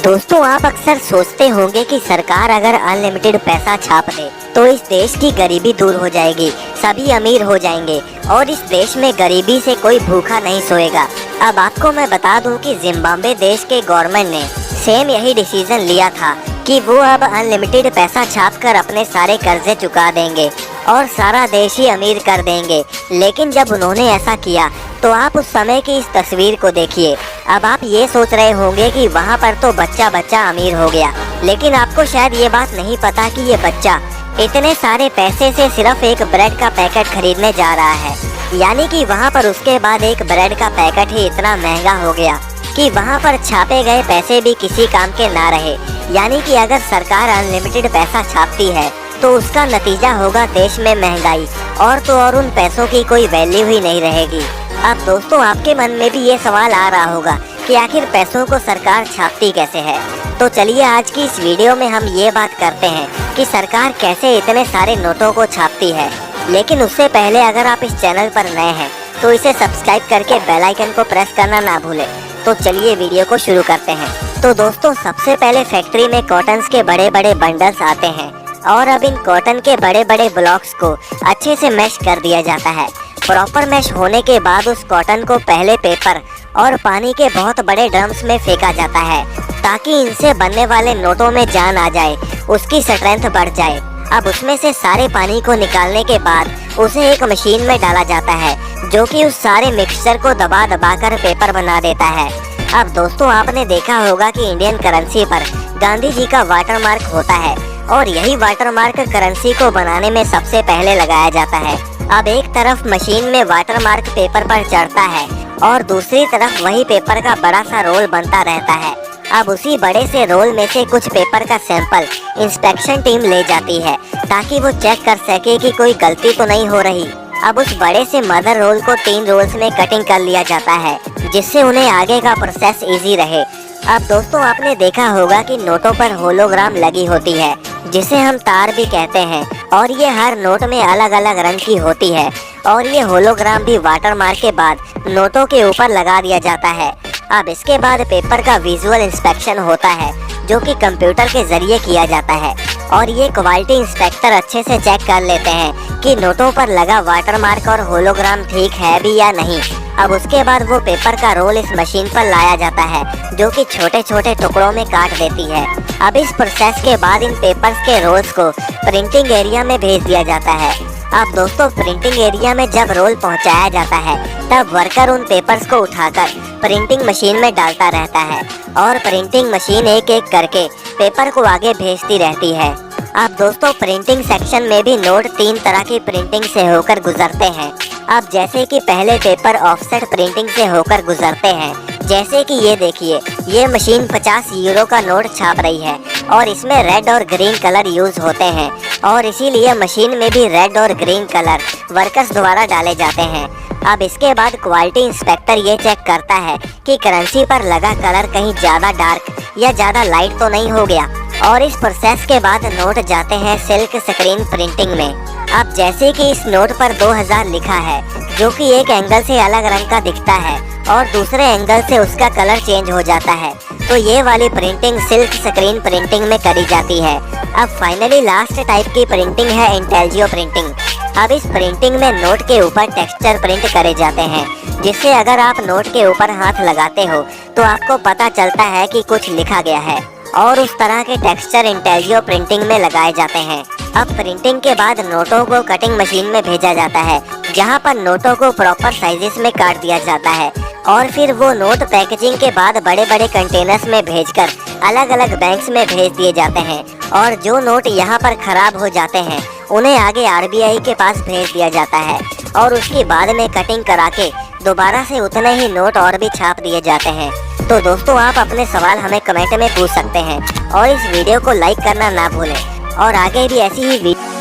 दोस्तों, आप अक्सर सोचते होंगे कि सरकार अगर अनलिमिटेड पैसा छाप दे तो इस देश की गरीबी दूर हो जाएगी, सभी अमीर हो जाएंगे और इस देश में गरीबी से कोई भूखा नहीं सोएगा। अब आपको मैं बता दूं कि जिम्बाब्वे देश के गवर्नमेंट ने सेम यही डिसीजन लिया था कि वो अब अनलिमिटेड पैसा छाप कर अपने सारे कर्जे चुका देंगे और सारा देश ही अमीर कर देंगे। लेकिन जब उन्होंने ऐसा किया तो आप उस समय की इस तस्वीर को देखिए। अब आप ये सोच रहे होंगे कि वहाँ पर तो बच्चा बच्चा अमीर हो गया, लेकिन आपको शायद ये बात नहीं पता कि ये बच्चा इतने सारे पैसे से सिर्फ एक ब्रेड का पैकेट खरीदने जा रहा है। यानी कि वहाँ पर उसके बाद एक ब्रेड का पैकेट ही इतना महंगा हो गया कि वहाँ पर छापे गए पैसे भी किसी काम के ना रहे। यानी कि अगर सरकार अनलिमिटेड पैसा छापती है तो उसका नतीजा होगा देश में महंगाई, और तो और उन पैसों की कोई वैल्यू ही नहीं रहेगी। अब दोस्तों, आपके मन में भी ये सवाल आ रहा होगा कि आखिर पैसों को सरकार छापती कैसे है। तो चलिए आज की इस वीडियो में हम ये बात करते हैं कि सरकार कैसे इतने सारे नोटों को छापती है। लेकिन उससे पहले अगर आप इस चैनल पर नए हैं तो इसे सब्सक्राइब करके बेल आइकन को प्रेस करना ना भूलें। तो चलिए वीडियो को शुरू करते हैं। तो दोस्तों, सबसे पहले फैक्ट्री में कॉटन्स के बड़े बड़े बंडल्स आते हैं और अब इन कॉटन के बड़े बड़े ब्लॉक्स को अच्छे से मैश कर दिया जाता है। प्रॉपर मैश होने के बाद उस कॉटन को पहले पेपर और पानी के बहुत बड़े ड्रम्स में फेंका जाता है ताकि इनसे बनने वाले नोटों में जान आ जाए, उसकी स्ट्रेंथ बढ़ जाए। अब उसमें से सारे पानी को निकालने के बाद उसे एक मशीन में डाला जाता है जो कि उस सारे मिक्सचर को दबा दबा कर पेपर बना देता है। अब दोस्तों, आपने देखा होगा कि इंडियन करेंसी पर गांधी जी का वाटरमार्क होता है और यही वाटरमार्क करेंसी को बनाने में सबसे पहले लगाया जाता है। अब एक तरफ मशीन में वाटरमार्क पेपर पर चढ़ता है और दूसरी तरफ वही पेपर का बड़ा सा रोल बनता रहता है। अब उसी बड़े से रोल में से कुछ पेपर का सैंपल इंस्पेक्शन टीम ले जाती है ताकि वो चेक कर सके कि कोई गलती तो नहीं हो रही। अब उस बड़े से मदर रोल को 3 रोल्स में कटिंग कर लिया जाता है जिससे उन्हें आगे का प्रोसेस इजी रहे। अब दोस्तों, आपने देखा होगा कि नोटों पर होलोग्राम लगी होती है जिसे हम तार भी कहते हैं, और ये हर नोट में अलग अलग रंग की होती है और ये होलोग्राम भी वाटरमार्क के बाद नोटों के ऊपर लगा दिया जाता है। अब इसके बाद पेपर का विजुअल इंस्पेक्शन होता है जो कि कंप्यूटर के जरिए किया जाता है और ये क्वालिटी इंस्पेक्टर अच्छे से चेक कर लेते हैं कि नोटों पर लगा वाटरमार्क और होलोग्राम ठीक है भी या नहीं। अब उसके बाद वो पेपर का रोल इस मशीन पर लाया जाता है जो कि छोटे छोटे टुकड़ों में काट देती है। अब इस प्रोसेस के बाद इन पेपर्स के रोल्स को प्रिंटिंग एरिया में भेज दिया जाता है। अब दोस्तों, प्रिंटिंग एरिया में जब रोल पहुंचाया जाता है तब वर्कर उन पेपर्स को उठाकर प्रिंटिंग मशीन में डालता रहता है और प्रिंटिंग मशीन एक एक करके पेपर को आगे भेजती रहती है। अब दोस्तों, प्रिंटिंग सेक्शन में भी नोट 3 तरह की प्रिंटिंग से होकर गुजरते हैं। अब जैसे कि पहले पेपर ऑफसेट प्रिंटिंग से होकर गुजरते हैं, जैसे कि ये देखिए, ये मशीन 50 यूरो का नोट छाप रही है और इसमें रेड और ग्रीन कलर यूज होते हैं और इसीलिए मशीन में भी रेड और ग्रीन कलर वर्कर्स द्वारा डाले जाते हैं। अब इसके बाद क्वालिटी इंस्पेक्टर ये चेक करता है कि करेंसी पर लगा कलर कहीं ज़्यादा डार्क या ज़्यादा लाइट तो नहीं हो गया, और इस प्रोसेस के बाद नोट जाते हैं सिल्क स्क्रीन प्रिंटिंग में। अब जैसे कि इस नोट पर 2000 लिखा है जो कि एक एंगल से अलग रंग का दिखता है और दूसरे एंगल से उसका कलर चेंज हो जाता है, तो ये वाली प्रिंटिंग सिल्क स्क्रीन प्रिंटिंग में करी जाती है। अब फाइनली लास्ट टाइप की प्रिंटिंग है इंटेलियो प्रिंटिंग। अब इस प्रिंटिंग में नोट के ऊपर टेक्सचर प्रिंट करे जाते हैं जिससे अगर आप नोट के ऊपर हाथ लगाते हो तो आपको पता चलता है कि कुछ लिखा गया है, और उस तरह के टेक्सचर इंटेलियो प्रिंटिंग में लगाए जाते हैं। अब प्रिंटिंग के बाद नोटों को कटिंग मशीन में भेजा जाता है जहां पर नोटों को प्रॉपर साइजेस में काट दिया जाता है और फिर वो नोट पैकेजिंग के बाद बड़े बड़े कंटेनर्स में भेजकर अलग अलग बैंक्स में भेज दिए जाते हैं, और जो नोट यहाँ पर खराब हो जाते हैं उन्हें आगे RBI के पास भेज दिया जाता है और उसके बाद में कटिंग करा के दोबारा से उतने ही नोट और भी छाप दिए जाते हैं। तो दोस्तों, आप अपने सवाल हमें कमेंट में पूछ सकते हैं और इस वीडियो को लाइक करना ना भूलें और आगे भी ऐसी ही वीडियो